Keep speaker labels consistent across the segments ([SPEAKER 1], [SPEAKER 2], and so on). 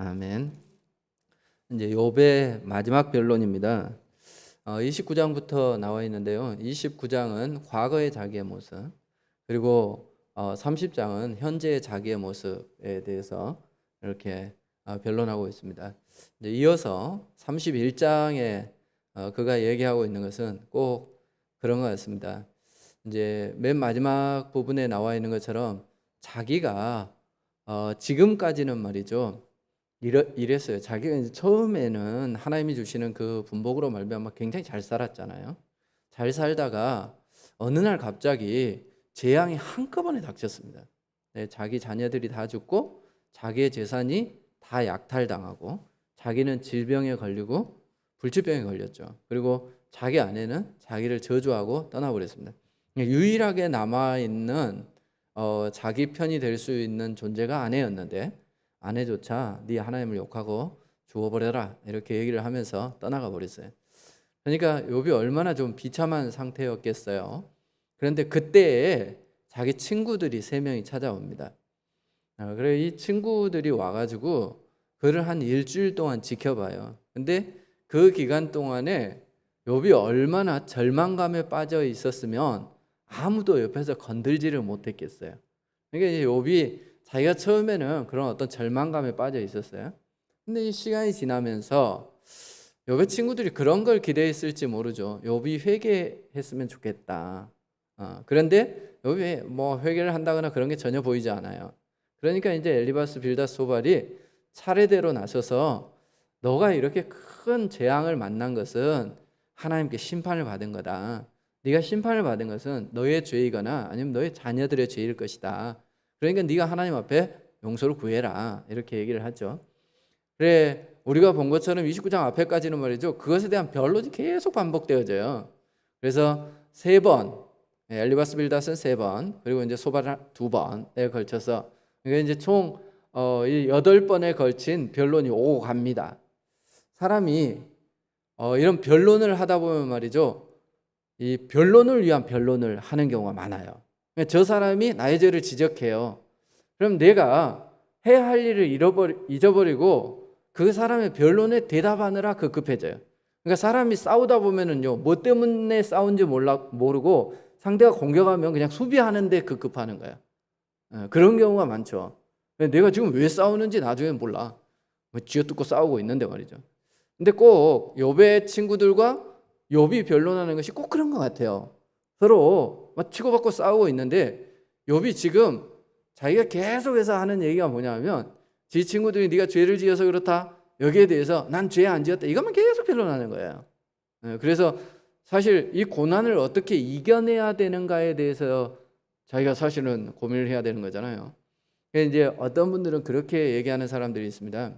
[SPEAKER 1] 아멘. 이제 욥의 마지막 변론입니다. 29장부터 나와 있는데요. 29장은 과거의 자기의 모습, 그리고 30장은 현재의 자기의 모습에 대해서 이렇게 변론하고 있습니다. 이제 이어서 31장에 그가 얘기하고 있는 것은 꼭 그런 것 같습니다. 이제 맨 마지막 부분에 나와 있는 것처럼 자기가 지금까지는 말이죠. 이랬어요. 자기가 이제 처음에는 하나님이 주시는 그 분복으로 말미암아 굉장히 잘 살았잖아요. 잘 살다가 어느 날 갑자기 재앙이 한꺼번에 닥쳤습니다. 네, 자기 자녀들이 다 죽고 자기의 재산이 다 약탈당하고 자기는 질병에 걸리고 불치병에 걸렸죠. 그리고 자기 아내는 자기를 저주하고 떠나버렸습니다. 유일하게 남아있는 자기 편이 될 수 있는 존재가 아내였는데 아내조차 네 하나님을 욕하고 죽어버려라 이렇게 얘기를 하면서 떠나가 버렸어요. 그러니까 욥이 얼마나 좀 비참한 상태였겠어요. 그런데 그때에 자기 친구들이 3명이 찾아옵니다. 그래 이 친구들이 와가지고 그를 한 일주일 동안 지켜봐요. 근데 그 기간 동안에 욥이 얼마나 절망감에 빠져 있었으면 아무도 옆에서 건들지를 못했겠어요. 그러니까 이제 욥이 자기가 처음에는 그런 어떤 절망감에 빠져 있었어요. 근데 이 시간이 지나면서 욥의 친구들이 그런 걸 기대했을지 모르죠. 욥이 회개했으면 좋겠다. 그런데 욥이 뭐 회개를 한다거나 그런 게 전혀 보이지 않아요. 그러니까 이제 엘리바스 빌닷 소발이 차례대로 나서서 너가 이렇게 큰 재앙을 만난 것은 하나님께 심판을 받은 거다. 네가 심판을 받은 것은 너의 죄이거나 아니면 너의 자녀들의 죄일 것이다. 그러니까 네가 하나님 앞에 용서를 구해라 이렇게 얘기를 하죠. 그래 우리가 본 것처럼 29장 앞에까지는 말이죠. 그것에 대한 변론이 계속 반복되어져요. 그래서 3번 엘리바스 빌닷은 3번 그리고 이제 소발 2번에 걸쳐서 이게 이제 총 8번에 걸친 변론이 오고 갑니다. 사람이 이런 변론을 하다 보면 말이죠. 이 변론을 위한 변론을 하는 경우가 많아요. 저 사람이 나의 죄를 지적해요. 그럼 내가 해야 할 일을 잊어버리고 그 사람의 변론에 대답하느라 급급해져요. 그러니까 사람이 싸우다 보면은요, 뭐 때문에 싸운지 모르고 상대가 공격하면 그냥 수비하는데 급급하는 거예요. 그런 경우가 많죠. 내가 지금 왜 싸우는지 나중에 몰라. 쥐어뜯고 싸우고 있는데 말이죠. 근데 꼭 욥의 친구들과 욥이 변론하는 것이 꼭 그런 것 같아요. 서로 막 치고받고 싸우고 있는데 욥이 지금 자기가 계속해서 하는 얘기가 뭐냐면 지 친구들이 네가 죄를 지어서 그렇다. 여기에 대해서 난 죄 안 지었다. 이것만 계속 변론하는 거예요. 그래서 사실 이 고난을 어떻게 이겨내야 되는가에 대해서 자기가 사실은 고민을 해야 되는 거잖아요. 이제 어떤 분들은 그렇게 얘기하는 사람들이 있습니다.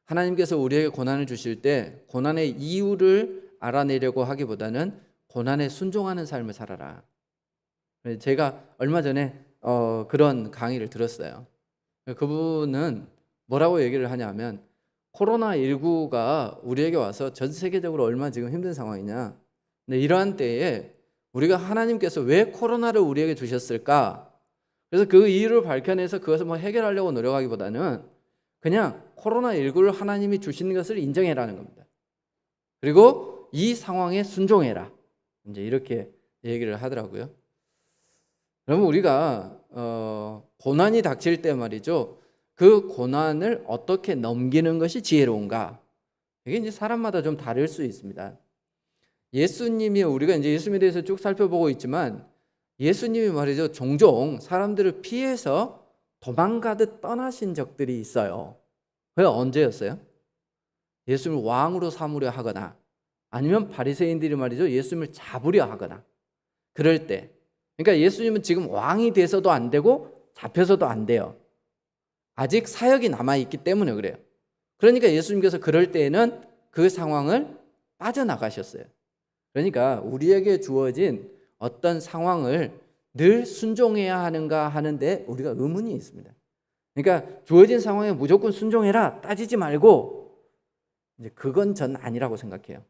[SPEAKER 1] 하나님께서 우리에게 고난을 주실 때 고난의 이유를 알아내려고 하기보다는 고난에 순종하는 삶을 살아라. 제가 얼마 전에 그런 강의를 들었어요. 그분은 뭐라고 얘기를 하냐면 코로나19가 우리에게 와서 전 세계적으로 얼마나 지금 힘든 상황이냐. 근데 이러한 때에 우리가 하나님께서 왜 코로나를 우리에게 주셨을까? 그래서 그 이유를 밝혀내서 그것을 뭐 해결하려고 노력하기보다는 그냥 코로나19를 하나님이 주신 것을 인정해라는 겁니다. 그리고 이 상황에 순종해라. 이제 이렇게 얘기를 하더라고요. 그러면 우리가 고난이 닥칠 때 말이죠. 그 고난을 어떻게 넘기는 것이 지혜로운가? 이게 이제 사람마다 좀 다를 수 있습니다. 예수님이 우리가 이제 예수님에 대해서 쭉 살펴보고 있지만 예수님이 말이죠. 종종 사람들을 피해서 도망가듯 떠나신 적들이 있어요. 그게 언제였어요? 예수님을 왕으로 삼으려 하거나 아니면 바리새인들이 말이죠. 예수님을 잡으려 하거나 그럴 때. 그러니까 예수님은 지금 왕이 돼서도 안 되고 잡혀서도 안 돼요. 아직 사역이 남아있기 때문에 그래요. 그러니까 예수님께서 그럴 때에는 그 상황을 빠져나가셨어요. 그러니까 우리에게 주어진 어떤 상황을 늘 순종해야 하는가 하는데 우리가 의문이 있습니다. 그러니까 주어진 상황에 무조건 순종해라 따지지 말고 이제 그건 전 아니라고 생각해요.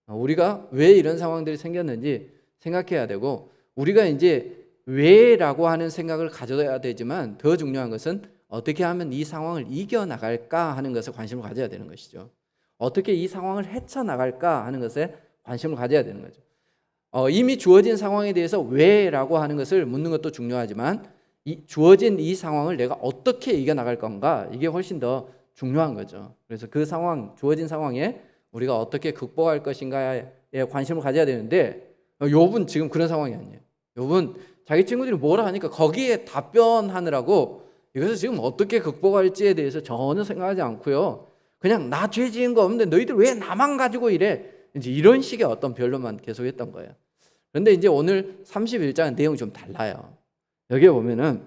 [SPEAKER 1] 우리가 왜 이런 상황들이 생겼는지 생각해야 되고 우리가 이제 왜라고 하는 생각을 가져야 되지만 더 중요한 것은 어떻게 하면 이 상황을 이겨나갈까 하는 것에 관심을 가져야 되는 것이죠. 어떻게 이 상황을 헤쳐나갈까 하는 것에 관심을 가져야 되는 거죠. 이미 주어진 상황에 대해서 왜라고 하는 것을 묻는 것도 중요하지만 주어진 이 상황을 내가 어떻게 이겨나갈 건가, 이게 훨씬 더 중요한 거죠. 그래서 그 상황, 주어진 상황에 우리가 어떻게 극복할 것인가에 관심을 가져야 되는데, 욥은 지금 그런 상황이 아니에요. 욥은 자기 친구들이 뭐라 하니까 거기에 답변하느라고 이것을 지금 어떻게 극복할지에 대해서 전혀 생각하지 않고요, 그냥 나 죄 지은 거 없는데 너희들 왜 나만 가지고 이래, 이제 이런 식의 어떤 변론만 계속했던 거예요. 그런데 이제 오늘 31장 내용이 좀 달라요. 여기에 보면은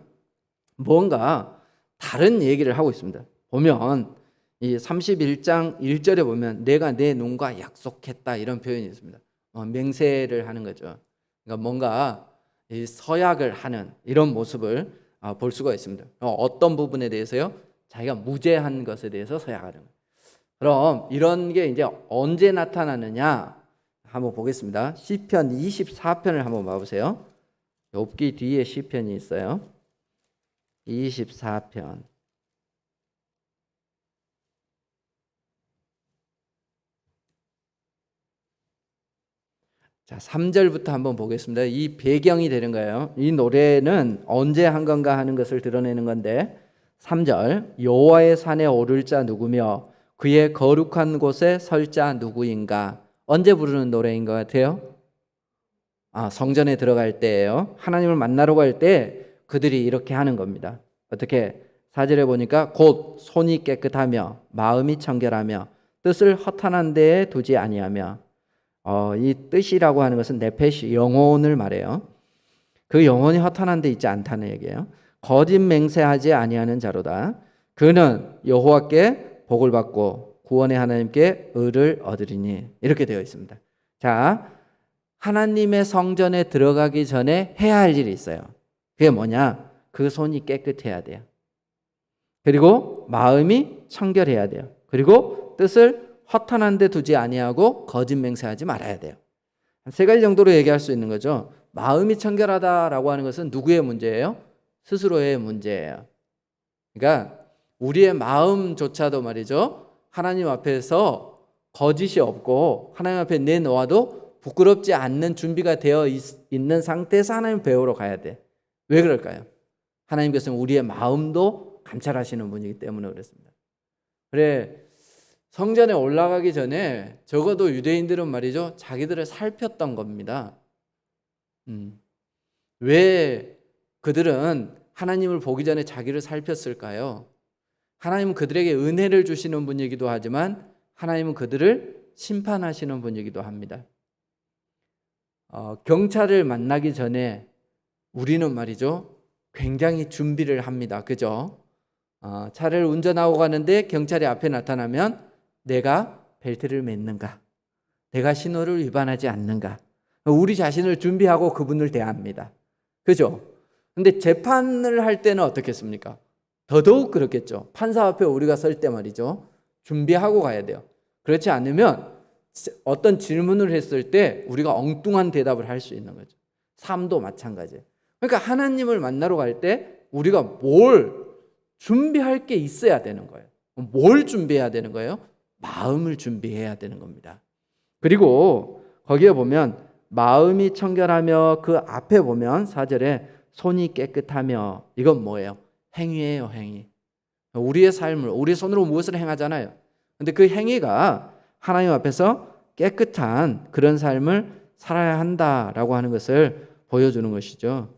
[SPEAKER 1] 뭔가 다른 얘기를 하고 있습니다. 보면 이 31장 1절에 보면 내가 내 눈과 약속했다, 이런 표현이 있습니다. 맹세를 하는 거죠. 그러니까 뭔가 이 서약을 하는 이런 모습을 볼 수가 있습니다. 어떤 부분에 대해서요? 자기가 무죄한 것에 대해서 서약하는 거예요. 그럼 이런 게 이제 언제 나타나느냐 한번 보겠습니다. 시편 24편을 한번 봐보세요. 욥기 뒤에 시편이 있어요. 24편. 자, 3절부터 한번 보겠습니다. 이 배경이 되는 거예요. 이 노래는 언제 한 건가 하는 것을 드러내는 건데, 3절, 여호와의 산에 오를 자 누구며 그의 거룩한 곳에 설 자 누구인가. 언제 부르는 노래인 것 같아요? 성전에 들어갈 때예요. 하나님을 만나러 갈 때 그들이 이렇게 하는 겁니다. 어떻게? 4절에 보니까 곧 손이 깨끗하며 마음이 청결하며 뜻을 허탄한 데에 두지 아니하며, 이 뜻이라고 하는 것은 네페시, 영혼을 말해요. 그 영혼이 허탄한 데 있지 않다는 얘기예요. 거짓 맹세하지 아니하는 자로다. 그는 여호와께 복을 받고 구원의 하나님께 의를 얻으리니, 이렇게 되어 있습니다. 자, 하나님의 성전에 들어가기 전에 해야 할 일이 있어요. 그게 뭐냐? 그 손이 깨끗해야 돼요. 그리고 마음이 청결해야 돼요. 그리고 뜻을 허탄한 데 두지 아니하고 거짓 맹세하지 말아야 돼요. 세 가지 정도로 얘기할 수 있는 거죠. 마음이 청결하다라고 하는 것은 누구의 문제예요? 스스로의 문제예요. 그러니까 우리의 마음조차도 말이죠, 하나님 앞에서 거짓이 없고 하나님 앞에 내놓아도 부끄럽지 않는 준비가 되어 있는 상태에서 하나님 배우러 가야 돼. 왜 그럴까요? 하나님께서는 우리의 마음도 감찰하시는 분이기 때문에 그렇습니다. 그래, 성전에 올라가기 전에 적어도 유대인들은 말이죠, 자기들을 살폈던 겁니다. 왜 그들은 하나님을 보기 전에 자기를 살폈을까요? 하나님은 그들에게 은혜를 주시는 분이기도 하지만 하나님은 그들을 심판하시는 분이기도 합니다. 경찰을 만나기 전에 우리는 말이죠, 굉장히 준비를 합니다. 그죠? 차를 운전하고 가는데 경찰이 앞에 나타나면 내가 벨트를 맸는가? 내가 신호를 위반하지 않는가? 우리 자신을 준비하고 그분을 대합니다. 그죠? 근데 재판을 할 때는 어떻겠습니까? 더더욱 그렇겠죠. 판사 앞에 우리가 설 때 말이죠, 준비하고 가야 돼요. 그렇지 않으면 어떤 질문을 했을 때 우리가 엉뚱한 대답을 할 수 있는 거죠. 삶도 마찬가지예요. 그러니까 하나님을 만나러 갈 때 우리가 뭘 준비할 게 있어야 되는 거예요. 뭘 준비해야 되는 거예요? 마음을 준비해야 되는 겁니다. 그리고 거기에 보면 마음이 청결하며, 그 앞에 보면 4절에 손이 깨끗하며, 이건 뭐예요? 행위예요, 행위. 우리의 삶을, 우리 손으로 무엇을 행하잖아요. 근데 그 행위가 하나님 앞에서 깨끗한 그런 삶을 살아야 한다라고 하는 것을 보여주는 것이죠.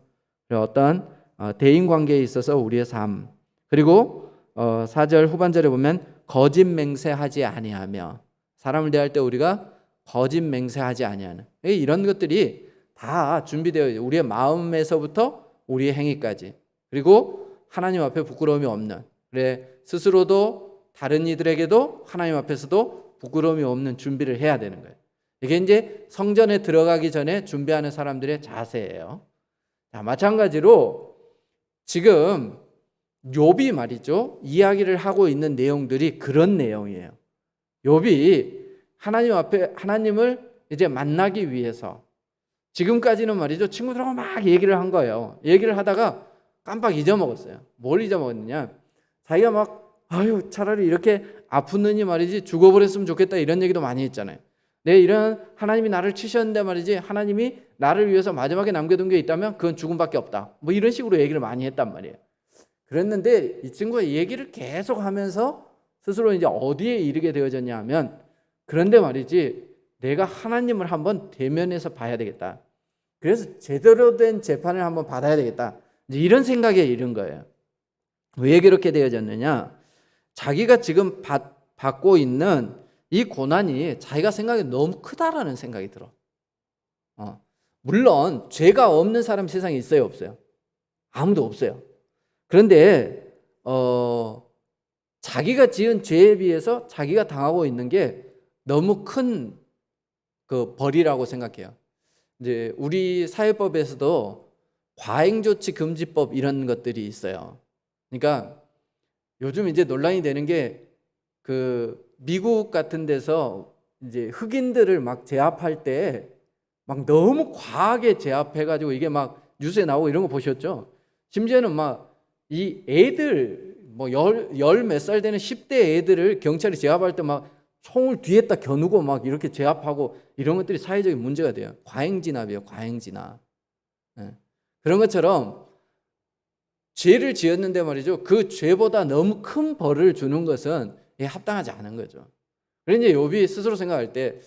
[SPEAKER 1] 어떤 대인관계에 있어서 우리의 삶, 그리고 4절 후반절에 보면 거짓 맹세하지 아니하며, 사람을 대할 때 우리가 거짓 맹세하지 아니하는, 이런 것들이 다 준비되어 있어요. 우리의 마음에서부터 우리의 행위까지, 그리고 하나님 앞에 부끄러움이 없는, 그래 스스로도 다른 이들에게도 하나님 앞에서도 부끄러움이 없는 준비를 해야 되는 거예요. 이게 이제 성전에 들어가기 전에 준비하는 사람들의 자세예요. 자, 마찬가지로 지금 욥이 말이죠, 이야기를 하고 있는 내용들이 그런 내용이에요. 욥이 하나님 앞에, 하나님을 이제 만나기 위해서 지금까지는 말이죠, 친구들하고 막 얘기를 한 거예요. 얘기를 하다가 깜빡 잊어먹었어요. 뭘 잊어먹었느냐? 자기가 막 아유 차라리 이렇게 아프느니 말이지 죽어버렸으면 좋겠다 이런 얘기도 많이 했잖아요. 내 이런 하나님이 나를 치셨는데 말이지 하나님이 나를 위해서 마지막에 남겨둔 게 있다면 그건 죽음밖에 없다. 뭐 이런 식으로 얘기를 많이 했단 말이에요. 그랬는데 이 친구가 얘기를 계속 하면서 스스로 이제 어디에 이르게 되어졌냐 하면 그런데 말이지 내가 하나님을 한번 대면해서 봐야 되겠다. 그래서 제대로 된 재판을 한번 받아야 되겠다. 이제 이런 생각에 이른 거예요. 왜 그렇게 되어졌느냐? 자기가 지금 받고 있는 이 고난이 자기가 생각이 너무 크다라는 생각이 들어. 물론 죄가 없는 사람 세상에 있어요, 없어요? 아무도 없어요. 그런데 자기가 지은 죄에 비해서 자기가 당하고 있는 게 너무 큰 그 벌이라고 생각해요. 이제 우리 사회법에서도 과잉조치 금지법 이런 것들이 있어요. 그러니까 요즘 이제 논란이 되는 게 그 미국 같은 데서 이제 흑인들을 막 제압할 때 막 너무 과하게 제압해가지고 이게 막 뉴스에 나오고 이런 거 보셨죠? 심지어는 막 이 애들 뭐 열 몇 살 되는 10대 애들을 경찰이 제압할 때 막 총을 뒤에다 겨누고 막 이렇게 제압하고 이런 것들이 사회적인 문제가 돼요. 과잉진압이에요, 과잉진압. 그런 것처럼 죄를 지었는데 말이죠. 그 죄보다 너무 큰 벌을 주는 것은 합당하지 않은 거죠. 그래서 이제 욥이 스스로 생각할 때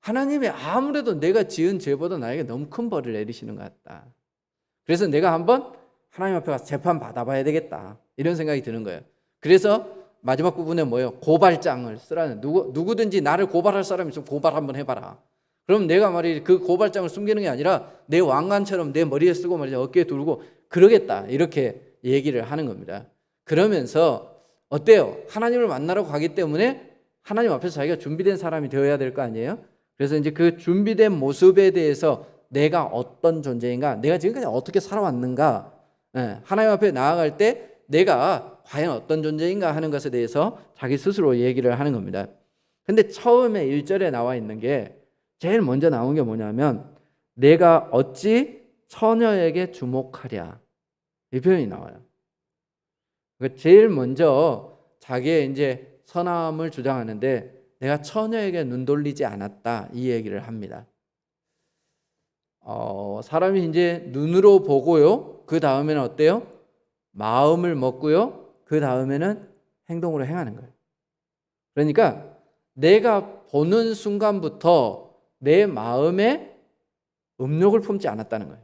[SPEAKER 1] 하나님이 아무래도 내가 지은 죄보다 나에게 너무 큰 벌을 내리시는 것 같다. 그래서 내가 한번 하나님 앞에 가서 재판 받아봐야 되겠다. 이런 생각이 드는 거예요. 그래서 마지막 부분에 뭐예요? 고발장을 쓰라는 누구든지 나를 고발할 사람이 있으면 고발 한번 해봐라. 그럼 내가 말이지 그 고발장을 숨기는 게 아니라 내 왕관처럼 내 머리에 쓰고 말이지 어깨에 두르고 그러겠다. 이렇게 얘기를 하는 겁니다. 그러면서 어때요? 하나님을 만나러 가기 때문에 하나님 앞에서 자기가 준비된 사람이 되어야 될 거 아니에요? 그래서 이제 그 준비된 모습에 대해서 내가 어떤 존재인가, 내가 지금까지 어떻게 살아왔는가, 하나님 앞에 나아갈 때 내가 과연 어떤 존재인가 하는 것에 대해서 자기 스스로 얘기를 하는 겁니다. 근데 처음에 1절에 나와 있는 게 제일 먼저 나온 게 뭐냐면 내가 어찌 처녀에게 주목하랴 이 표현이 나와요. 그러니까 제일 먼저 자기의 이제 선함을 주장하는데 내가 처녀에게 눈 돌리지 않았다 이 얘기를 합니다. 사람이 이제 눈으로 보고요. 그 다음에는 어때요? 마음을 먹고요. 그 다음에는 행동으로 행하는 거예요. 그러니까 내가 보는 순간부터 내 마음에 음욕을 품지 않았다는 거예요.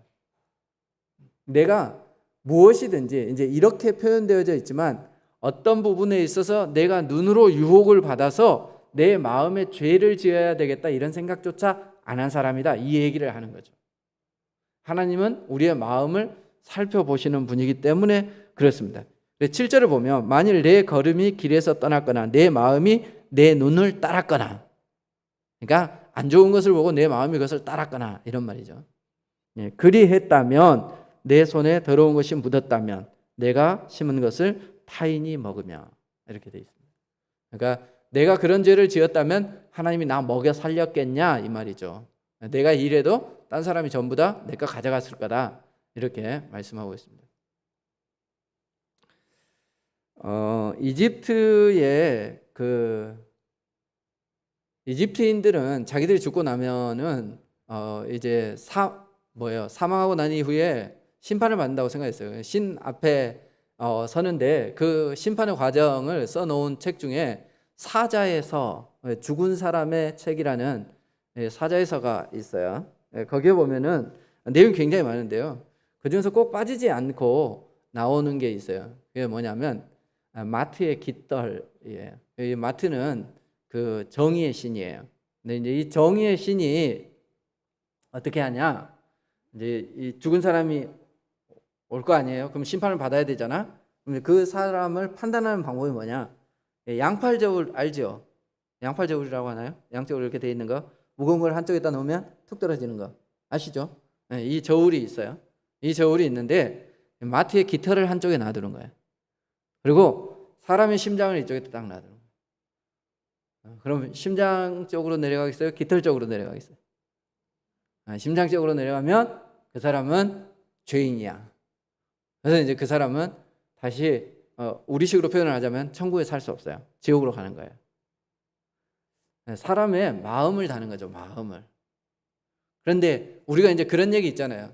[SPEAKER 1] 내가 무엇이든지 이제 이렇게 표현되어져 있지만 어떤 부분에 있어서 내가 눈으로 유혹을 받아서 내 마음에 죄를 지어야 되겠다 이런 생각조차 안 한 사람이다 이 얘기를 하는 거죠. 하나님은 우리의 마음을 살펴보시는 분이기 때문에 그렇습니다. 7절을 보면 만일 내 걸음이 길에서 떠났거나 내 마음이 내 눈을 따랐거나, 그러니까 안 좋은 것을 보고 내 마음이 그것을 따랐거나 이런 말이죠. 그리했다면 내 손에 더러운 것이 묻었다면 내가 심은 것을 타인이 먹으며 이렇게 돼 있습니다. 그러니까 내가 그런 죄를 지었다면 하나님이 나 먹여 살렸겠냐 이 말이죠. 내가 이래도 딴 사람이 전부 다 내 거 가져갔을 거다 이렇게 말씀하고 있습니다. 이집트의 이집트인들은 자기들이 죽고 나면은 이제 사망하고 난 이후에 심판을 받는다고 생각했어요. 신 앞에 서는데 그 심판의 과정을 써놓은 책 중에 사자에서 죽은 사람의 책이라는 사자에서가 있어요. 거기에 보면은 내용이 굉장히 많은데요. 그 중에서 꼭 빠지지 않고 나오는 게 있어요. 그게 뭐냐면 마트의 깃털이에요. 이 마트는 그 정의의 신이에요. 근데 이제 이 정의의 신이 어떻게 하냐? 이제 이 죽은 사람이 올 거 아니에요. 그럼 심판을 받아야 되잖아. 근데 그 사람을 판단하는 방법이 뭐냐? 양팔 저울 알죠? 양팔 저울이라고 하나요? 양쪽으로 이렇게 돼 있는 거, 무거운 걸 한쪽에다 놓으면 툭 떨어지는 거 아시죠? 이 저울이 있어요. 이 저울이 있는데 마트의 깃털을 한쪽에 놔두는 거예요. 그리고 사람의 심장을 이쪽에 딱 놔두는 거예요. 그럼 심장 쪽으로 내려가겠어요? 깃털 쪽으로 내려가겠어요? 심장 쪽으로 내려가면 그 사람은 죄인이야. 그래서 이제 그 사람은 다시 우리식으로 표현을 하자면 천국에 살 수 없어요. 지옥으로 가는 거예요. 사람의 마음을 다는 거죠. 마음을. 그런데 우리가 이제 그런 얘기 있잖아요.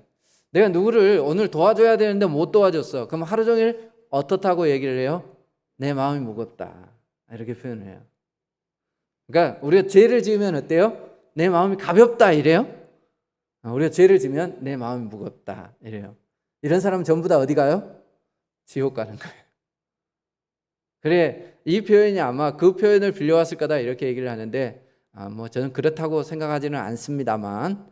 [SPEAKER 1] 내가 누구를 오늘 도와줘야 되는데 못 도와줬어. 그럼 하루 종일 어떻다고 얘기를 해요? 내 마음이 무겁다. 이렇게 표현을 해요. 그러니까 우리가 죄를 지으면 어때요? 내 마음이 가볍다 이래요. 우리가 죄를 지으면 내 마음이 무겁다 이래요. 이런 사람은 전부 다 어디 가요? 지옥 가는 거예요. 그래, 이 표현이 아마 그 표현을 빌려왔을 거다 이렇게 얘기를 하는데 뭐 저는 그렇다고 생각하지는 않습니다만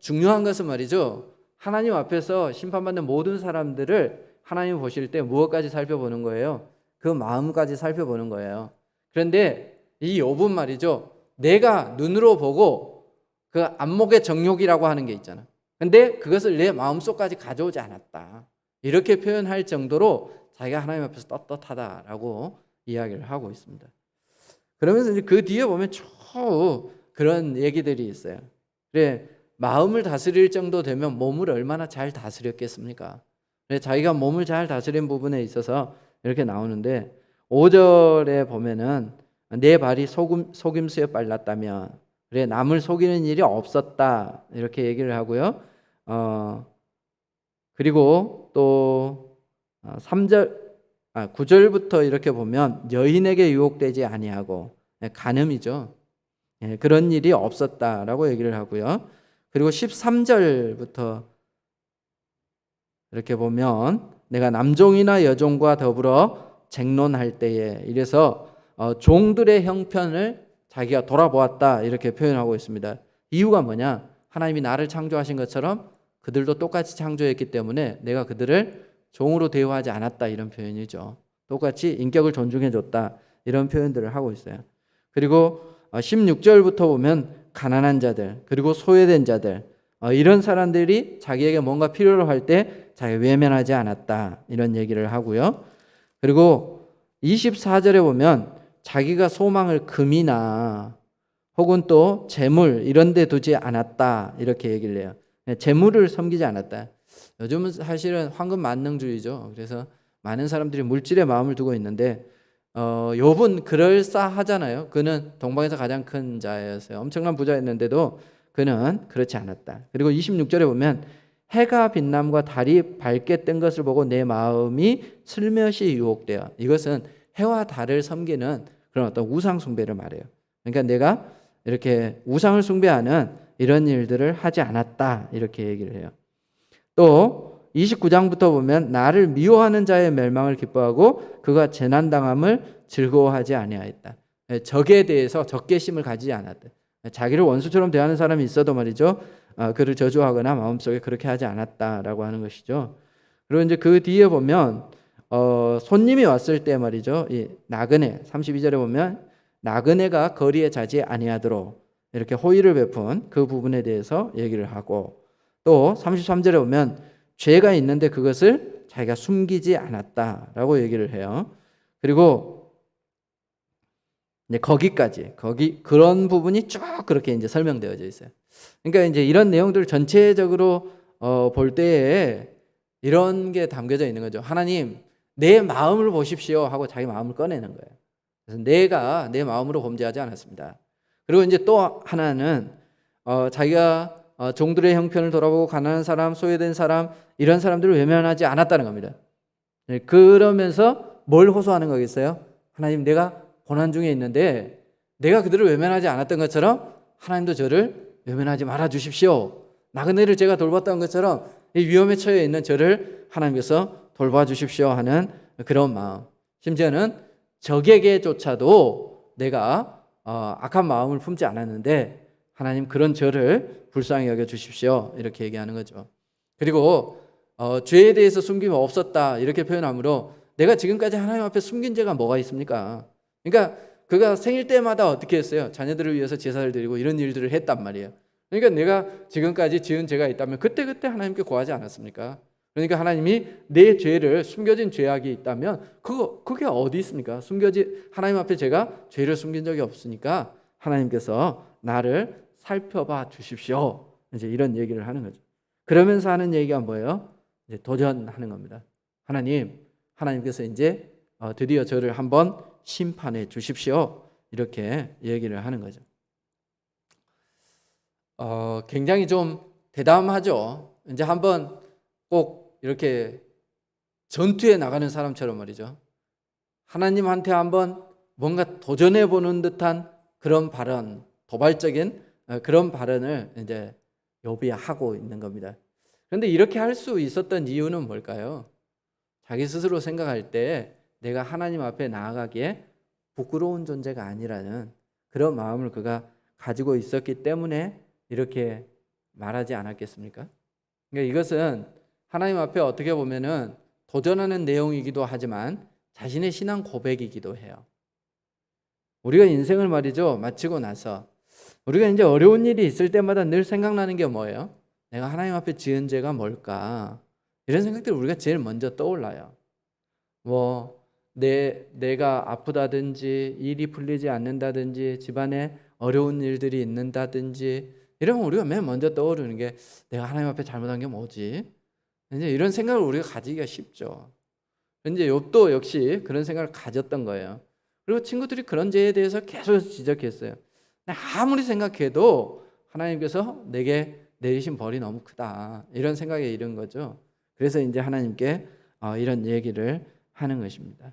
[SPEAKER 1] 중요한 것은 말이죠. 하나님 앞에서 심판받는 모든 사람들을 하나님 보실 때 무엇까지 살펴보는 거예요? 그 마음까지 살펴보는 거예요. 그런데 이 욥은 말이죠. 내가 눈으로 보고 그 안목의 정욕이라고 하는 게 있잖아. 근데 그것을 내 마음속까지 가져오지 않았다. 이렇게 표현할 정도로 자기가 하나님 앞에서 떳떳하다라고 이야기를 하고 있습니다. 그러면서 이제 그 뒤에 보면 쭉 그런 얘기들이 있어요. 그래, 마음을 다스릴 정도 되면 몸을 얼마나 잘 다스렸겠습니까? 그래, 자기가 몸을 잘 다스린 부분에 있어서 이렇게 나오는데 5절에 보면은 내 발이 속임수에 빨랐다면 그래 남을 속이는 일이 없었다 이렇게 얘기를 하고요. 그리고 또 9절부터 이렇게 보면 여인에게 유혹되지 아니하고 간음이죠. 그런 일이 없었다라고 얘기를 하고요. 그리고 13절부터 이렇게 보면 내가 남종이나 여종과 더불어 쟁론할 때에 이래서 종들의 형편을 자기가 돌아보았다 이렇게 표현하고 있습니다. 이유가 뭐냐? 하나님이 나를 창조하신 것처럼 그들도 똑같이 창조했기 때문에 내가 그들을 종으로 대우하지 않았다 이런 표현이죠. 똑같이 인격을 존중해줬다 이런 표현들을 하고 있어요. 그리고 16절부터 보면 가난한 자들 그리고 소외된 자들 이런 사람들이 자기에게 뭔가 필요로 할 때 자기가 외면하지 않았다 이런 얘기를 하고요. 그리고 24절에 보면 자기가 소망을 금이나 혹은 또 재물 이런 데 두지 않았다 이렇게 얘기를 해요. 재물을 섬기지 않았다. 요즘은 사실은 황금 만능주의죠. 그래서 많은 사람들이 물질에 마음을 두고 있는데 욥은 그럴싸하잖아요. 그는 동방에서 가장 큰 자였어요. 엄청난 부자였는데도 그는 그렇지 않았다. 그리고 26절에 보면 해가 빛남과 달이 밝게 뜬 것을 보고 내 마음이 슬며시 유혹되어. 이것은 해와 달을 섬기는 그런 어떤 우상 숭배를 말해요. 그러니까 내가 이렇게 우상을 숭배하는 이런 일들을 하지 않았다 이렇게 얘기를 해요. 또 29장부터 보면 나를 미워하는 자의 멸망을 기뻐하고 그가 재난당함을 즐거워하지 아니하였다. 적에 대해서 적개심을 가지지 않았다. 자기를 원수처럼 대하는 사람이 있어도 말이죠. 그를 저주하거나 마음속에 그렇게 하지 않았다라고 하는 것이죠. 그리고 이제 그 뒤에 보면 손님이 왔을 때 말이죠. 이 나그네 32절에 보면 나그네가 거리에 자지 아니하도록 이렇게 호의를 베푼 그 부분에 대해서 얘기를 하고 또 33절에 보면 죄가 있는데 그것을 자기가 숨기지 않았다라고 얘기를 해요. 그리고 이제 거기까지 그런 부분이 쭉 그렇게 이제 설명되어져 있어요. 그러니까 이제 이런 내용들 전체적으로 볼 때에 이런 게 담겨져 있는 거죠. 하나님 내 마음을 보십시오 하고 자기 마음을 꺼내는 거예요. 그래서 내가 내 마음으로 범죄하지 않았습니다. 그리고 이제 또 하나는 자기가 종들의 형편을 돌아보고 가난한 사람, 소외된 사람 이런 사람들을 외면하지 않았다는 겁니다. 그러면서 뭘 호소하는 거겠어요? 하나님 내가 고난 중에 있는데 내가 그들을 외면하지 않았던 것처럼 하나님도 저를 외면하지 말아 주십시오. 나그네를 제가 돌봤던 것처럼 이 위험에 처해 있는 저를 하나님께서 돌봐 주십시오 하는 그런 마음. 심지어는 적에게조차도 내가 악한 마음을 품지 않았는데 하나님 그런 저를 불쌍히 여겨 주십시오 이렇게 얘기하는 거죠. 그리고 죄에 대해서 숨김이 없었다 이렇게 표현하므로 내가 지금까지 하나님 앞에 숨긴 죄가 뭐가 있습니까? 그러니까 그가 생일 때마다 어떻게 했어요? 자녀들을 위해서 제사를 드리고 이런 일들을 했단 말이에요. 그러니까 내가 지금까지 지은 죄가 있다면 그때 하나님께 고하지 않았습니까? 그러니까 하나님이 내 죄를 숨겨진 죄악이 있다면 그게 어디 있습니까? 하나님 앞에 제가 죄를 숨긴 적이 없으니까 하나님께서 나를 살펴봐 주십시오. 이제 이런 얘기를 하는 거죠. 그러면서 하는 얘기가 뭐예요? 이제 도전하는 겁니다. 하나님 하나님께서 이제 드디어 저를 한번 심판해 주십시오. 이렇게 얘기를 하는 거죠. 굉장히 좀 대담하죠. 이제 한번 꼭 이렇게 전투에 나가는 사람처럼 말이죠. 하나님한테 한번 뭔가 도전해 보는 듯한 그런 발언, 도발적인 그런 발언을 이제 욥이 하고 있는 겁니다. 그런데 이렇게 할 수 있었던 이유는 뭘까요? 자기 스스로 생각할 때 내가 하나님 앞에 나아가기에 부끄러운 존재가 아니라는 그런 마음을 그가 가지고 있었기 때문에 이렇게 말하지 않았겠습니까? 그러니까 이것은 하나님 앞에 어떻게 보면은 도전하는 내용이기도 하지만 자신의 신앙 고백이기도 해요. 우리가 인생을 말이죠, 마치고 나서 우리가 이제 어려운 일이 있을 때마다 늘 생각나는 게 뭐예요? 내가 하나님 앞에 지은 죄가 뭘까? 이런 생각들이 우리가 제일 먼저 떠올라요. 내가 아프다든지 일이 풀리지 않는다든지 집안에 어려운 일들이 있는다든지 이러면 우리가 맨 먼저 떠오르는 게 내가 하나님 앞에 잘못한 게 뭐지? 이제 이런 생각을 우리가 가지기가 쉽죠. 이제 욥도 역시 그런 생각을 가졌던 거예요. 그리고 친구들이 그런 죄에 대해서 계속 지적했어요. 아무리 생각해도 하나님께서 내게 내리신 벌이 너무 크다. 이런 생각에 이른 거죠. 그래서 이제 하나님께 이런 얘기를 하는 것입니다.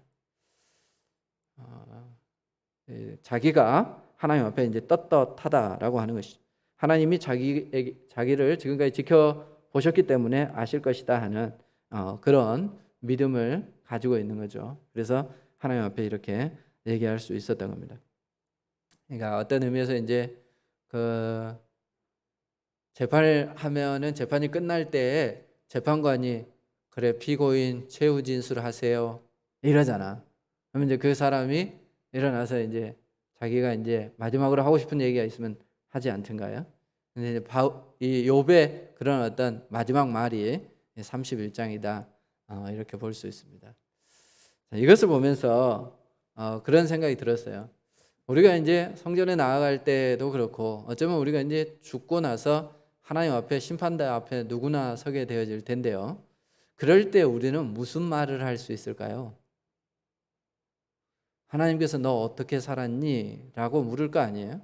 [SPEAKER 1] 자기가 하나님 앞에 이제 떳떳하다라고 하는 것이죠. 하나님이 자기를 지금까지 지켜보셨기 때문에 아실 것이다 하는 그런 믿음을 가지고 있는 거죠. 그래서 하나님 앞에 이렇게 얘기할 수 있었던 겁니다. 그러니까 어떤 의미에서 이제 그 재판을 하면은 재판이 끝날 때 재판관이 그래 피고인 최후 진술하세요 이러잖아. 그러면 이제 그 사람이 일어나서 이제 자기가 이제 마지막으로 하고 싶은 얘기가 있으면 하지 않던가요? 근데 이제 이 욥의 그런 어떤 마지막 말이 31장이다 이렇게 볼 수 있습니다. 이것을 보면서 그런 생각이 들었어요. 우리가 이제 성전에 나아갈 때도 그렇고 어쩌면 우리가 이제 죽고 나서 하나님 앞에 심판대 앞에 누구나 서게 되어질 텐데요. 그럴 때 우리는 무슨 말을 할 수 있을까요? 하나님께서 너 어떻게 살았니? 라고 물을 거 아니에요?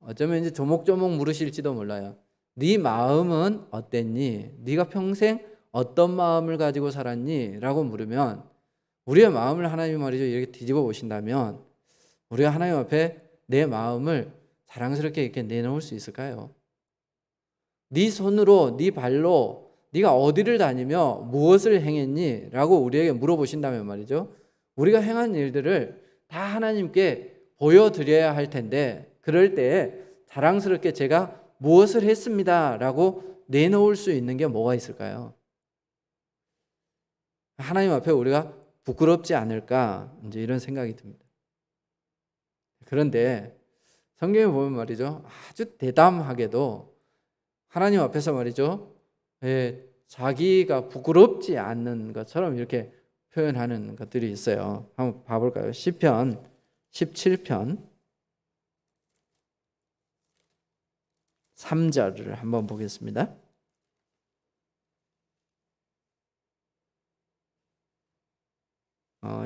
[SPEAKER 1] 어쩌면 이제 조목조목 물으실지도 몰라요. 네 마음은 어땠니? 네가 평생 어떤 마음을 가지고 살았니? 라고 물으면 우리의 마음을 하나님이 말이죠 이렇게 뒤집어 보신다면 우리가 하나님 앞에 내 마음을 자랑스럽게 이렇게 내놓을 수 있을까요? 네 손으로 네 발로 네가 어디를 다니며 무엇을 행했니? 라고 우리에게 물어보신다면 말이죠 우리가 행한 일들을 다 하나님께 보여드려야 할 텐데 그럴 때 자랑스럽게 제가 무엇을 했습니다 라고 내놓을 수 있는 게 뭐가 있을까요? 하나님 앞에 우리가 부끄럽지 않을까 이제 이런 생각이 듭니다. 그런데 성경에 보면 말이죠 아주 대담하게도 하나님 앞에서 말이죠 자기가 부끄럽지 않는 것처럼 이렇게 표현하는 것들이 있어요. 한번 봐볼까요? 시편 17편 3절을 한번 보겠습니다.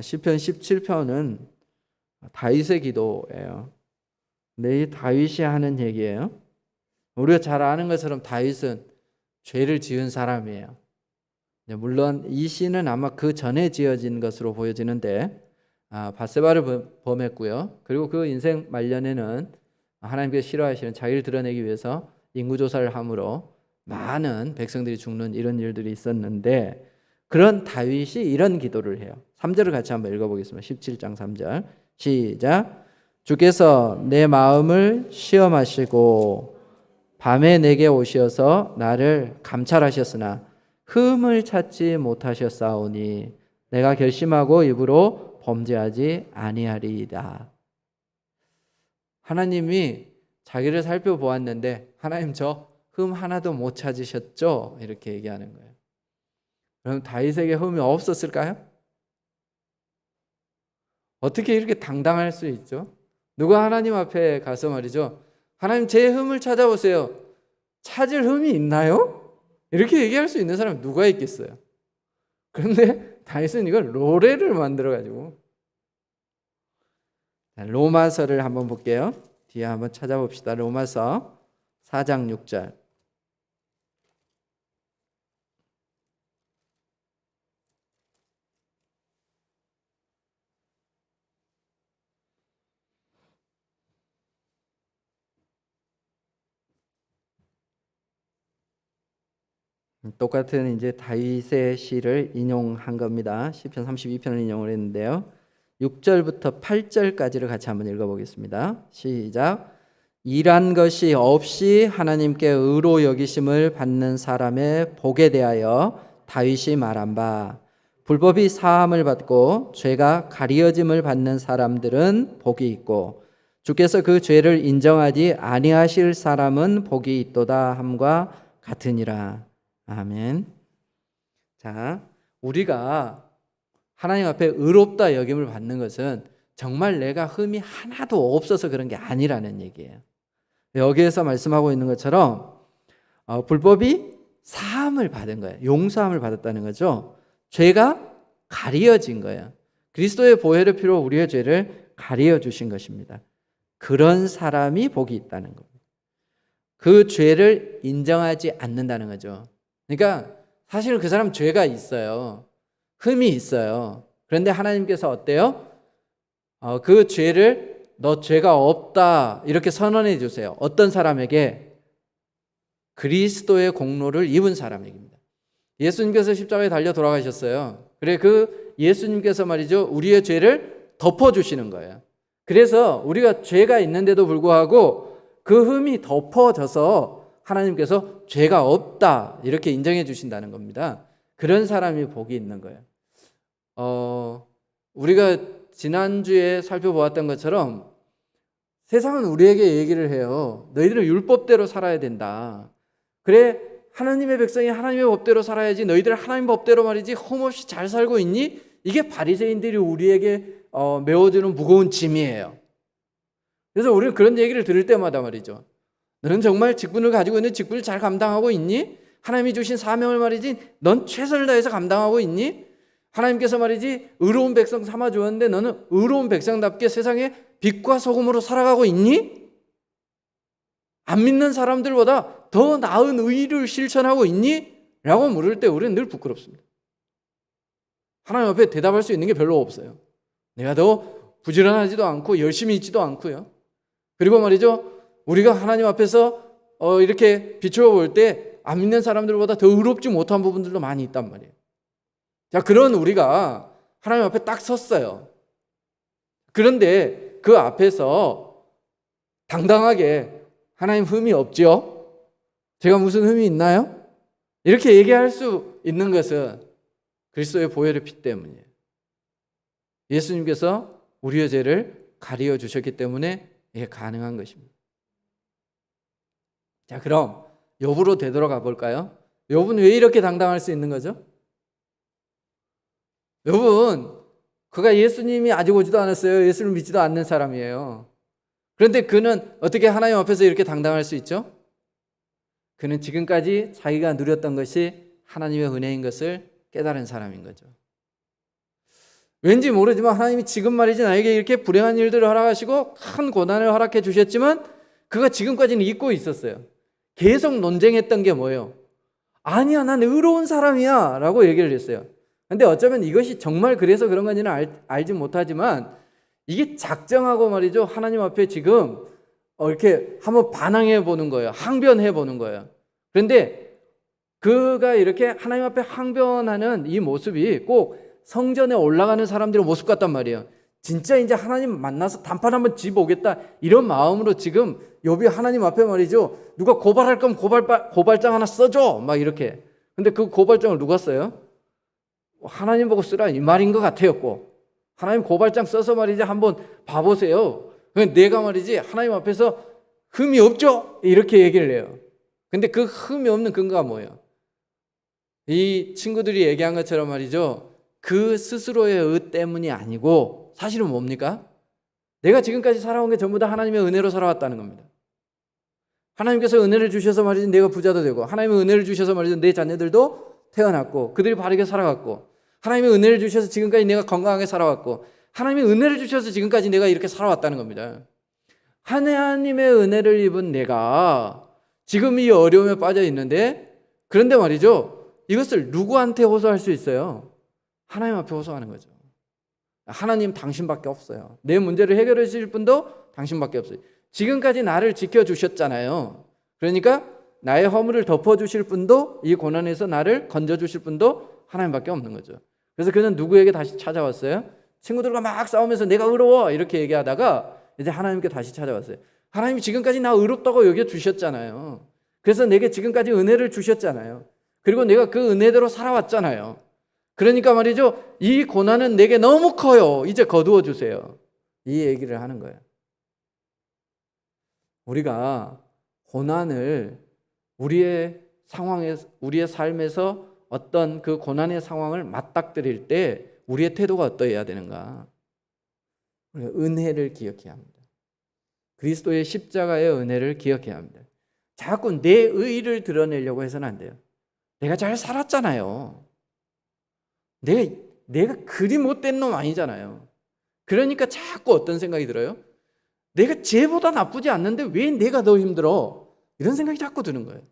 [SPEAKER 1] 시편 17편은 다윗의 기도예요. 근데 이 다윗이 하는 얘기예요. 우리가 잘 아는 것처럼 다윗은 죄를 지은 사람이에요. 물론 이 시는 아마 그 전에 지어진 것으로 보여지는데 밧세바를 범했고요. 그리고 그 인생 말년에는 하나님께서 싫어하시는 자기를 드러내기 위해서 인구조사를 함으로 많은 백성들이 죽는 이런 일들이 있었는데 그런 다윗이 이런 기도를 해요. 3절을 같이 한번 읽어보겠습니다. 17장 3절 시작. 주께서 내 마음을 시험하시고 밤에 내게 오셔서 나를 감찰하셨으나 흠을 찾지 못하셨사오니 내가 결심하고 입으로 범죄하지 아니하리이다. 하나님이 자기를 살펴보았는데 하나님 저 흠 하나도 못 찾으셨죠? 이렇게 얘기하는 거예요. 그럼 다윗에게 흠이 없었을까요? 어떻게 이렇게 당당할 수 있죠? 누가 하나님 앞에 가서 말이죠 하나님 제 흠을 찾아보세요. 찾을 흠이 있나요? 이렇게 얘기할 수 있는 사람이 누가 있겠어요? 그런데 다윗은 이걸 노래를 만들어가지고. 로마서를 한번 볼게요. 뒤에 한번 찾아봅시다. 로마서 4장 6절. 똑같은 이제 다윗의 시를 인용한 겁니다. 시편 32편을 인용을 했는데요. 6절부터 8절까지를 같이 한번 읽어보겠습니다. 시작. 일한 것이 없이 하나님께 의로 여기심을 받는 사람의 복에 대하여 다윗이 말한 바, 불법이 사함을 받고 죄가 가리어짐을 받는 사람들은 복이 있고 주께서 그 죄를 인정하지 아니하실 사람은 복이 있도다 함과 같으니라. 아멘. 자, 우리가 하나님 앞에 의롭다 여김을 받는 것은 정말 내가 흠이 하나도 없어서 그런 게 아니라는 얘기예요. 여기에서 말씀하고 있는 것처럼 불법이 사함을 받은 거예요. 용서함을 받았다는 거죠. 죄가 가리어진 거예요. 그리스도의 보혈의 피로 우리의 죄를 가리어 주신 것입니다. 그런 사람이 복이 있다는 겁니다. 그 죄를 인정하지 않는다는 거죠. 그러니까 사실 그 사람 죄가 있어요. 흠이 있어요. 그런데 하나님께서 어때요? 그 죄를 너 죄가 없다 이렇게 선언해 주세요. 어떤 사람에게? 그리스도의 공로를 입은 사람에게입니다. 예수님께서 십자가에 달려 돌아가셨어요. 그래 그 예수님께서 말이죠, 우리의 죄를 덮어주시는 거예요. 그래서 우리가 죄가 있는데도 불구하고 그 흠이 덮어져서 하나님께서 죄가 없다 이렇게 인정해 주신다는 겁니다. 그런 사람이 복이 있는 거예요. 우리가 지난주에 살펴보았던 것처럼 세상은 우리에게 얘기를 해요. 너희들은 율법대로 살아야 된다. 그래 하나님의 백성이 하나님의 법대로 살아야지. 너희들 하나님 법대로 말이지 흠없이 잘 살고 있니? 이게 바리새인들이 우리에게 메워주는 무거운 짐이에요. 그래서 우리는 그런 얘기를 들을 때마다 말이죠, 너는 정말 직분을 가지고 있는 직분을 잘 감당하고 있니? 하나님이 주신 사명을 말이지 넌 최선을 다해서 감당하고 있니? 하나님께서 말이지 의로운 백성 삼아 주었는데 너는 의로운 백성답게 세상에 빛과 소금으로 살아가고 있니? 안 믿는 사람들보다 더 나은 의를 실천하고 있니? 라고 물을 때 우리는 늘 부끄럽습니다. 하나님 앞에 대답할 수 있는 게 별로 없어요. 내가 더 부지런하지도 않고 열심히 있지도 않고요. 그리고 말이죠, 우리가 하나님 앞에서 이렇게 비추어 볼 때 안 믿는 사람들보다 더 의롭지 못한 부분들도 많이 있단 말이에요. 자, 그런 우리가 하나님 앞에 딱 섰어요. 그런데 그 앞에서 당당하게 하나님 흠이 없죠? 제가 무슨 흠이 있나요? 이렇게 얘기할 수 있는 것은 그리스도의 보혈의 피 때문이에요. 예수님께서 우리의 죄를 가리어 주셨기 때문에 이게 가능한 것입니다. 자, 그럼 욥으로 되돌아가 볼까요? 욥은 왜 이렇게 당당할 수 있는 거죠? 욥은 그가 예수님이 아직 오지도 않았어요. 예수를 믿지도 않는 사람이에요. 그런데 그는 어떻게 하나님 앞에서 이렇게 당당할 수 있죠? 그는 지금까지 자기가 누렸던 것이 하나님의 은혜인 것을 깨달은 사람인 거죠. 왠지 모르지만 하나님이 지금 말이지 나에게 이렇게 불행한 일들을 허락하시고 큰 고난을 허락해 주셨지만 그가 지금까지는 잊고 있었어요. 계속 논쟁했던 게 뭐예요? 아니야, 난 의로운 사람이야 라고 얘기를 했어요. 근데 어쩌면 이것이 정말 그래서 그런 건지는 알지 못하지만 이게 작정하고 말이죠, 하나님 앞에 지금 이렇게 한번 반항해 보는 거예요. 항변해 보는 거예요. 그런데 그가 이렇게 하나님 앞에 항변하는 이 모습이 꼭 성전에 올라가는 사람들의 모습 같단 말이에요. 진짜 이제 하나님 만나서 단판 한번 집어오겠다 이런 마음으로 지금 욥이 하나님 앞에 말이죠, 누가 고발할 거면 고발장 하나 써줘 막 이렇게. 근데 그 고발장을 누가 써요? 하나님 보고 쓰라 이 말인 것 같아였고, 하나님 고발장 써서 말이지 한번 봐보세요. 내가 말이지 하나님 앞에서 흠이 없죠 이렇게 얘기를 해요. 근데 그 흠이 없는 근거가 뭐예요? 이 친구들이 얘기한 것처럼 말이죠, 그 스스로의 의 때문이 아니고 사실은 뭡니까? 내가 지금까지 살아온 게 전부 다 하나님의 은혜로 살아왔다는 겁니다. 하나님께서 은혜를 주셔서 말이지 내가 부자도 되고, 하나님의 은혜를 주셔서 말이지 내 자녀들도 태어났고 그들이 바르게 살아갔고, 하나님의 은혜를 주셔서 지금까지 내가 건강하게 살아왔고, 하나님의 은혜를 주셔서 지금까지 내가 이렇게 살아왔다는 겁니다. 하나님의 은혜를 입은 내가 지금 이 어려움에 빠져 있는데, 그런데 말이죠, 이것을 누구한테 호소할 수 있어요? 하나님 앞에 호소하는 거죠. 하나님, 당신밖에 없어요. 내 문제를 해결해 주실 분도 당신밖에 없어요. 지금까지 나를 지켜주셨잖아요. 그러니까 나의 허물을 덮어주실 분도, 이 고난에서 나를 건져주실 분도 하나님밖에 없는 거죠. 그래서 그는 누구에게 다시 찾아왔어요? 친구들과 막 싸우면서 내가 의로워 이렇게 얘기하다가 이제 하나님께 다시 찾아왔어요. 하나님이 지금까지 나 의롭다고 여겨주셨잖아요. 그래서 내게 지금까지 은혜를 주셨잖아요. 그리고 내가 그 은혜대로 살아왔잖아요. 그러니까 말이죠, 이 고난은 내게 너무 커요. 이제 거두어 주세요. 이 얘기를 하는 거예요. 우리가 고난을 우리의 상황에서, 우리의 삶에서 어떤 그 고난의 상황을 맞닥뜨릴 때 우리의 태도가 어떠해야 되는가? 우리가 은혜를 기억해야 합니다. 그리스도의 십자가의 은혜를 기억해야 합니다. 자꾸 내 의의를 드러내려고 해서는 안 돼요. 내가 잘 살았잖아요. 내가 그리 못된 놈 아니잖아요. 그러니까 자꾸 어떤 생각이 들어요? 내가 쟤보다 나쁘지 않는데 왜 내가 더 힘들어? 이런 생각이 자꾸 드는 거예요.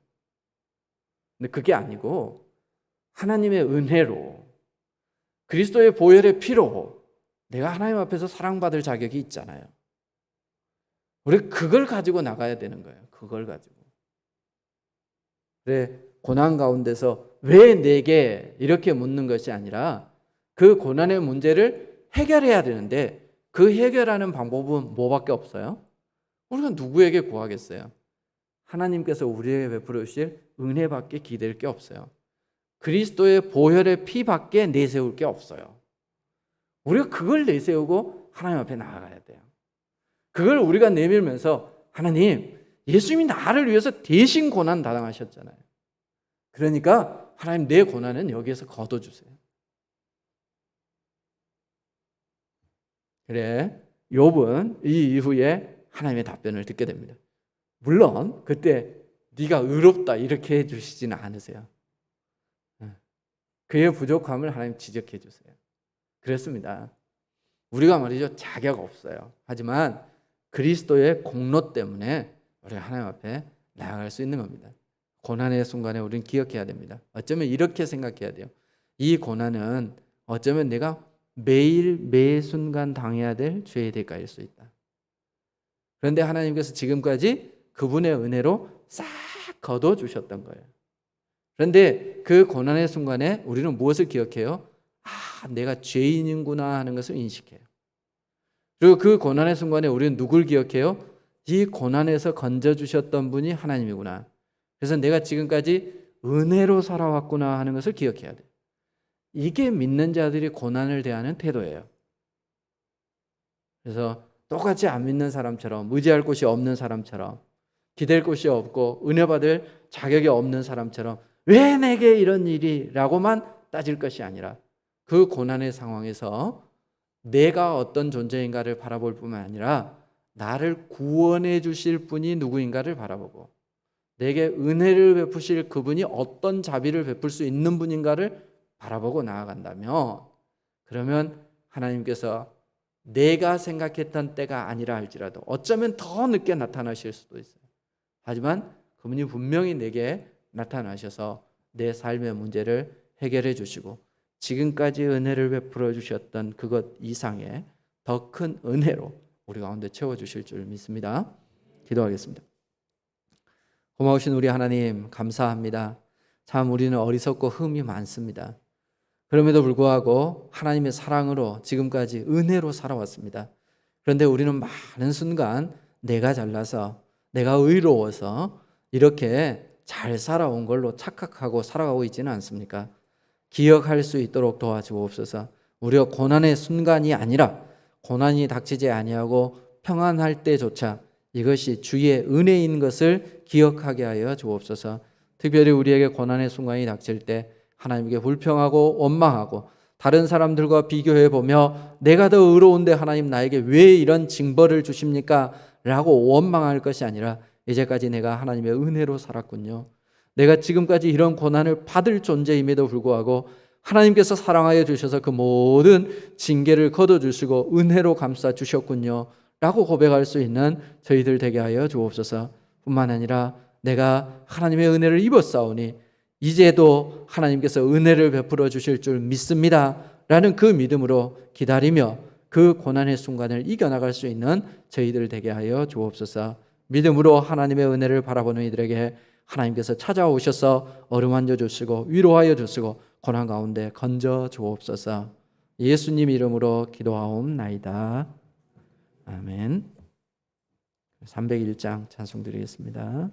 [SPEAKER 1] 근데 그게 아니고 하나님의 은혜로, 그리스도의 보혈의 피로 내가 하나님 앞에서 사랑받을 자격이 있잖아요. 우리 그걸 가지고 나가야 되는 거예요. 그걸 가지고. 그래, 고난 가운데서 왜 내게 이렇게 묻는 것이 아니라 그 고난의 문제를 해결해야 되는데, 그 해결하는 방법은 뭐밖에 없어요? 우리가 누구에게 구하겠어요? 하나님께서 우리에게 베풀어 주실 은혜밖에 기댈 게 없어요. 그리스도의 보혈의 피밖에 내세울 게 없어요. 우리가 그걸 내세우고 하나님 앞에 나아가야 돼요. 그걸 우리가 내밀면서, 하나님, 예수님이 나를 위해서 대신 고난 당하셨잖아요. 그러니까 하나님, 내 고난은 여기에서 거둬주세요. 그래, 욥은 이 이후에 하나님의 답변을 듣게 됩니다. 물론 그때 네가 의롭다 이렇게 해주시지는 않으세요. 그의 부족함을 하나님 지적해 주세요. 그렇습니다. 우리가 말이죠, 자격 없어요. 하지만 그리스도의 공로 때문에 우리가 하나님 앞에 나아갈 수 있는 겁니다. 고난의 순간에 우리는 기억해야 됩니다. 어쩌면 이렇게 생각해야 돼요. 이 고난은 어쩌면 내가 매일 매 순간 당해야 될 죄의 대가일 수 있다. 그런데 하나님께서 지금까지 그분의 은혜로 싹 거둬주셨던 거예요. 그런데 그 고난의 순간에 우리는 무엇을 기억해요? 내가 죄인이구나 하는 것을 인식해요. 그리고 그 고난의 순간에 우리는 누굴 기억해요? 이 고난에서 건져주셨던 분이 하나님이구나. 그래서 내가 지금까지 은혜로 살아왔구나 하는 것을 기억해야 돼요. 이게 믿는 자들이 고난을 대하는 태도예요. 그래서 똑같이 안 믿는 사람처럼, 의지할 곳이 없는 사람처럼, 기댈 곳이 없고 은혜 받을 자격이 없는 사람처럼 왜 내게 이런 일이? 라고만 따질 것이 아니라, 그 고난의 상황에서 내가 어떤 존재인가를 바라볼 뿐만 아니라 나를 구원해 주실 분이 누구인가를 바라보고, 내게 은혜를 베푸실 그분이 어떤 자비를 베풀 수 있는 분인가를 바라보고 나아간다면, 그러면 하나님께서 내가 생각했던 때가 아니라 할지라도 어쩌면 더 늦게 나타나실 수도 있어요. 하지만 그분이 분명히 내게 나타나셔서 내 삶의 문제를 해결해 주시고, 지금까지 은혜를 베풀어 주셨던 그것 이상의 더 큰 은혜로 우리 가운데 채워주실 줄 믿습니다. 기도하겠습니다. 고마우신 우리 하나님, 감사합니다. 참 우리는 어리석고 흠이 많습니다. 그럼에도 불구하고 하나님의 사랑으로 지금까지 은혜로 살아왔습니다. 그런데 우리는 많은 순간 내가 잘나서, 내가 의로워서 이렇게 잘 살아온 걸로 착각하고 살아가고 있지는 않습니까? 기억할 수 있도록 도와주옵소서. 우리가 고난의 순간이 아니라 고난이 닥치지 아니하고 평안할 때조차 이것이 주의 은혜인 것을 기억하게 하여 주옵소서. 특별히 우리에게 고난의 순간이 닥칠 때 하나님께 불평하고 원망하고 다른 사람들과 비교해 보며 내가 더 의로운데 하나님 나에게 왜 이런 징벌을 주십니까? 라고 원망할 것이 아니라, 이제까지 내가 하나님의 은혜로 살았군요. 내가 지금까지 이런 고난을 받을 존재임에도 불구하고 하나님께서 사랑하여 주셔서 그 모든 징계를 걷어주시고 은혜로 감싸 주셨군요 라고 고백할 수 있는 저희들 되게 하여 주옵소서. 뿐만 아니라 내가 하나님의 은혜를 입었사오니 이제도 하나님께서 은혜를 베풀어 주실 줄 믿습니다 라는 그 믿음으로 기다리며 그 고난의 순간을 이겨나갈 수 있는 저희들 되게 하여 주옵소서. 믿음으로 하나님의 은혜를 바라보는 이들에게 하나님께서 찾아오셔서 어루만져 주시고 위로하여 주시고 고난 가운데 건져 주옵소서. 예수님 이름으로 기도하옵나이다. 아멘. 301장 찬송 드리겠습니다.